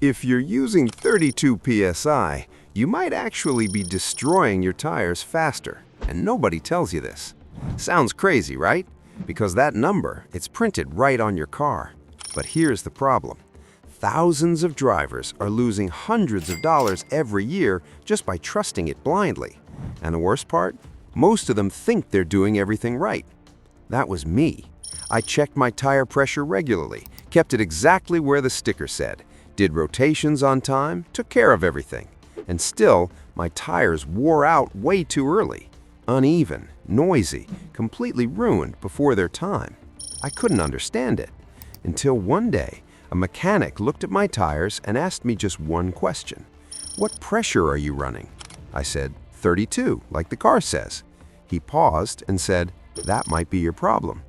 If you're using 32 PSI, you might actually be destroying your tires faster, and nobody tells you this. Sounds crazy, right? Because that number, it's printed right on your car. But here's the problem. Thousands of drivers are losing hundreds of dollars every year just by trusting it blindly. And the worst part? Most of them think they're doing everything right. That was me. I checked my tire pressure regularly, kept it exactly where the sticker said, did rotations on time, took care of everything. And still, my tires wore out way too early. Uneven, noisy, completely ruined before their time. I couldn't understand it. Until one day, a mechanic looked at my tires and asked me just one question. "What pressure are you running?" I said, 32, like the car says. He paused and said, "That might be your problem."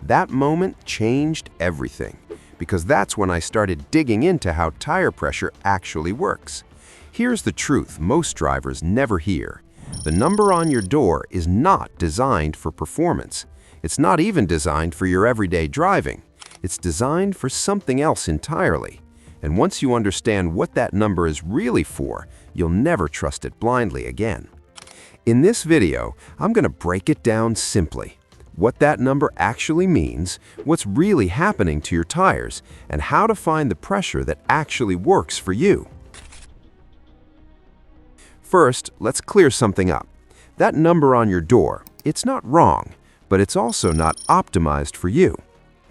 That moment changed everything, because that's when I started digging into how tire pressure actually works. Here's the truth most drivers never hear. The number on your door is not designed for performance. It's not even designed for your everyday driving. It's designed for something else entirely. And once you understand what that number is really for, you'll never trust it blindly again. In this video, I'm going to break it down simply. What that number actually means, what's really happening to your tires, and how to find the pressure that actually works for you. First, let's clear something up. That number on your door, it's not wrong, but it's also not optimized for you.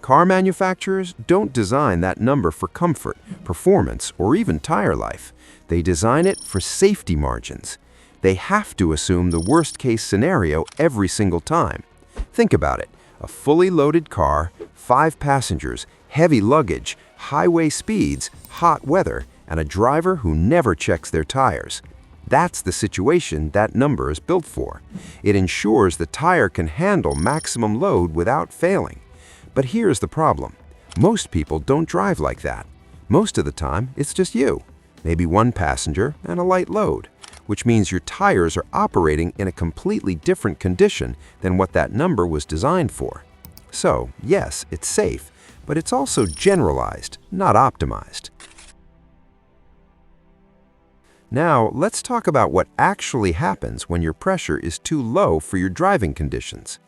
Car manufacturers don't design that number for comfort, performance, or even tire life. They design it for safety margins. They have to assume the worst-case scenario every single time. Think about it. A fully loaded car, 5 passengers, heavy luggage, highway speeds, hot weather, and a driver who never checks their tires. That's the situation that number is built for. It ensures the tire can handle maximum load without failing. But here's the problem. Most people don't drive like that. Most of the time, it's just you. Maybe one passenger and a light load, which means your tires are operating in a completely different condition than what that number was designed for. So, yes, it's safe, but it's also generalized, not optimized. Now, let's talk about what actually happens when your pressure is too low for your driving conditions.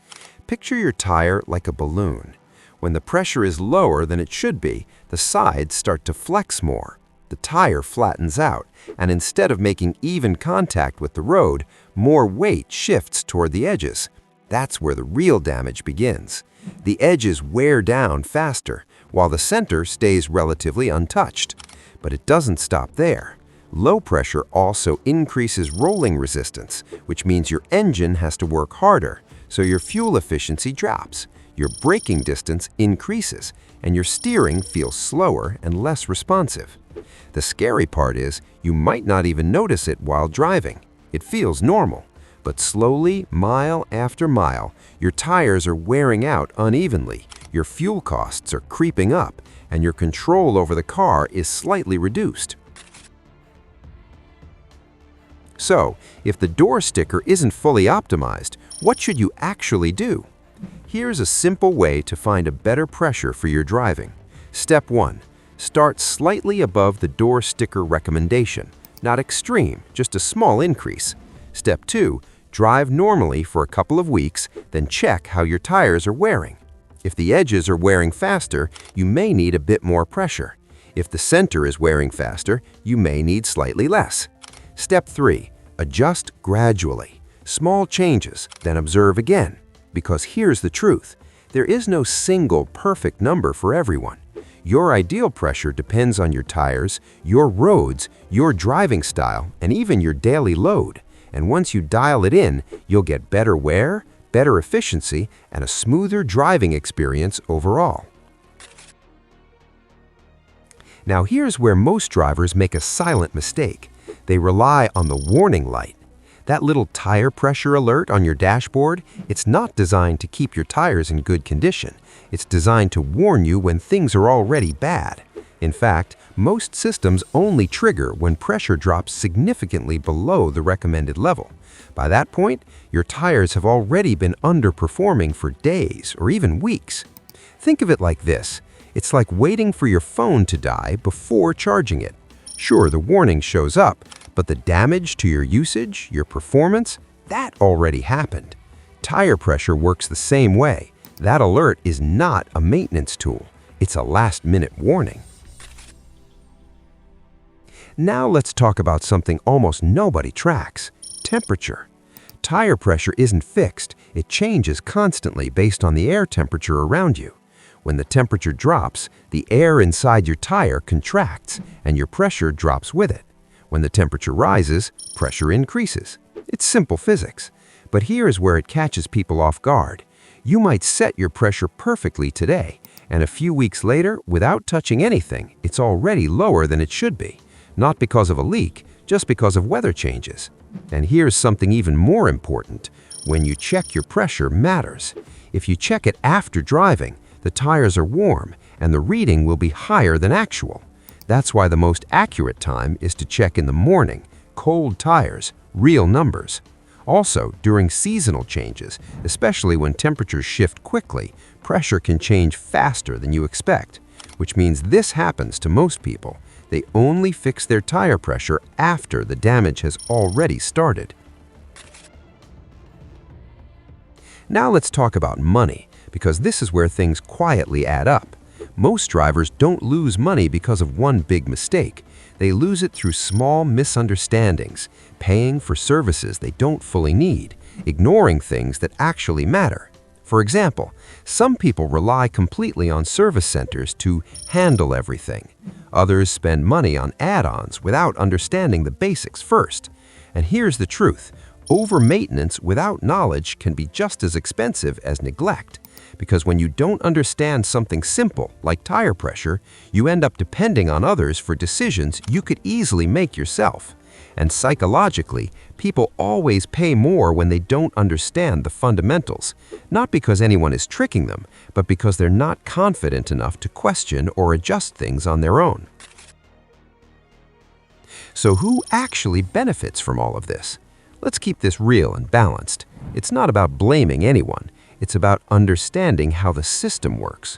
Picture your tire like a balloon. When the pressure is lower than it should be, the sides start to flex more. The tire flattens out, and instead of making even contact with the road, more weight shifts toward the edges. That's where the real damage begins. The edges wear down faster, while the center stays relatively untouched. But it doesn't stop there. Low pressure also increases rolling resistance, which means your engine has to work harder, so your fuel efficiency drops. Your braking distance increases, and your steering feels slower and less responsive. The scary part is, you might not even notice it while driving. It feels normal. But slowly, mile after mile, your tires are wearing out unevenly, your fuel costs are creeping up, and your control over the car is slightly reduced. So, if the door sticker isn't fully optimized, what should you actually do? Here's a simple way to find a better pressure for your driving. Step 1. Start slightly above the door sticker recommendation. Not extreme, just a small increase. Step 2. Drive normally for a couple of weeks, then check how your tires are wearing. If the edges are wearing faster, you may need a bit more pressure. If the center is wearing faster, you may need slightly less. Step 3. Adjust gradually. Small changes, then observe again. Because here's the truth. There is no single perfect number for everyone. Your ideal pressure depends on your tires, your roads, your driving style, and even your daily load. And once you dial it in, you'll get better wear, better efficiency, and a smoother driving experience overall. Now here's where most drivers make a silent mistake. They rely on the warning light. That little tire pressure alert on your dashboard, it's not designed to keep your tires in good condition. It's designed to warn you when things are already bad. In fact, most systems only trigger when pressure drops significantly below the recommended level. By that point, your tires have already been underperforming for days or even weeks. Think of it like this. It's like waiting for your phone to die before charging it. Sure, the warning shows up, but the damage to your usage, your performance, that already happened. Tire pressure works the same way. That alert is not a maintenance tool. It's a last-minute warning. Now let's talk about something almost nobody tracks: temperature. Tire pressure isn't fixed. It changes constantly based on the air temperature around you. When the temperature drops, the air inside your tire contracts and your pressure drops with it. When the temperature rises, pressure increases. It's simple physics. But here's where it catches people off guard. You might set your pressure perfectly today, and a few weeks later, without touching anything, it's already lower than it should be. Not because of a leak, just because of weather changes. And here's something even more important. When you check your pressure matters. If you check it after driving, the tires are warm, and the reading will be higher than actual. That's why the most accurate time is to check in the morning, cold tires, real numbers. Also, during seasonal changes, especially when temperatures shift quickly, pressure can change faster than you expect, which means this happens to most people. They only fix their tire pressure after the damage has already started. Now let's talk about money, because this is where things quietly add up. Most drivers don't lose money because of one big mistake. They lose it through small misunderstandings, paying for services they don't fully need, ignoring things that actually matter. For example, some people rely completely on service centers to handle everything. Others spend money on add-ons without understanding the basics first. And here's the truth: over-maintenance without knowledge can be just as expensive as neglect. Because when you don't understand something simple, like tire pressure, you end up depending on others for decisions you could easily make yourself. And psychologically, people always pay more when they don't understand the fundamentals, not because anyone is tricking them, but because they're not confident enough to question or adjust things on their own. So who actually benefits from all of this? Let's keep this real and balanced. It's not about blaming anyone. It's about understanding how the system works.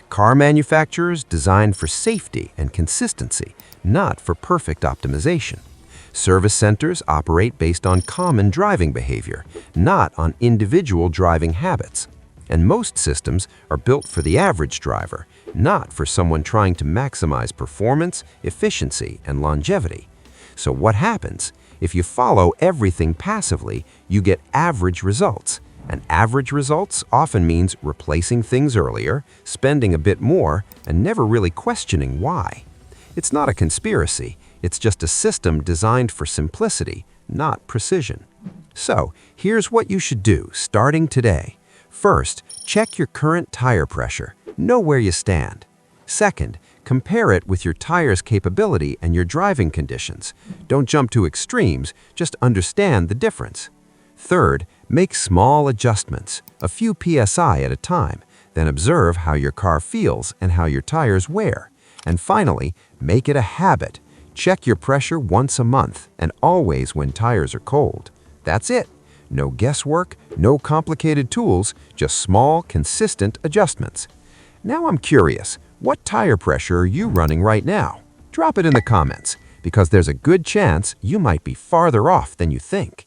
Car manufacturers design for safety and consistency, not for perfect optimization. Service centers operate based on common driving behavior, not on individual driving habits. And most systems are built for the average driver, not for someone trying to maximize performance, efficiency, and longevity. So what happens? If you follow everything passively, you get average results. And average results often means replacing things earlier, spending a bit more, and never really questioning why. It's not a conspiracy. It's just a system designed for simplicity, not precision. So, here's what you should do starting today. First, check your current tire pressure. Know where you stand. Second, compare it with your tire's capability and your driving conditions. Don't jump to extremes, just understand the difference. Third, make small adjustments, a few PSI at a time, then observe how your car feels and how your tires wear. And finally, make it a habit. Check your pressure once a month and always when tires are cold. That's it. No guesswork, no complicated tools, just small, consistent adjustments. Now I'm curious, what tire pressure are you running right now? Drop it in the comments, because there's a good chance you might be farther off than you think.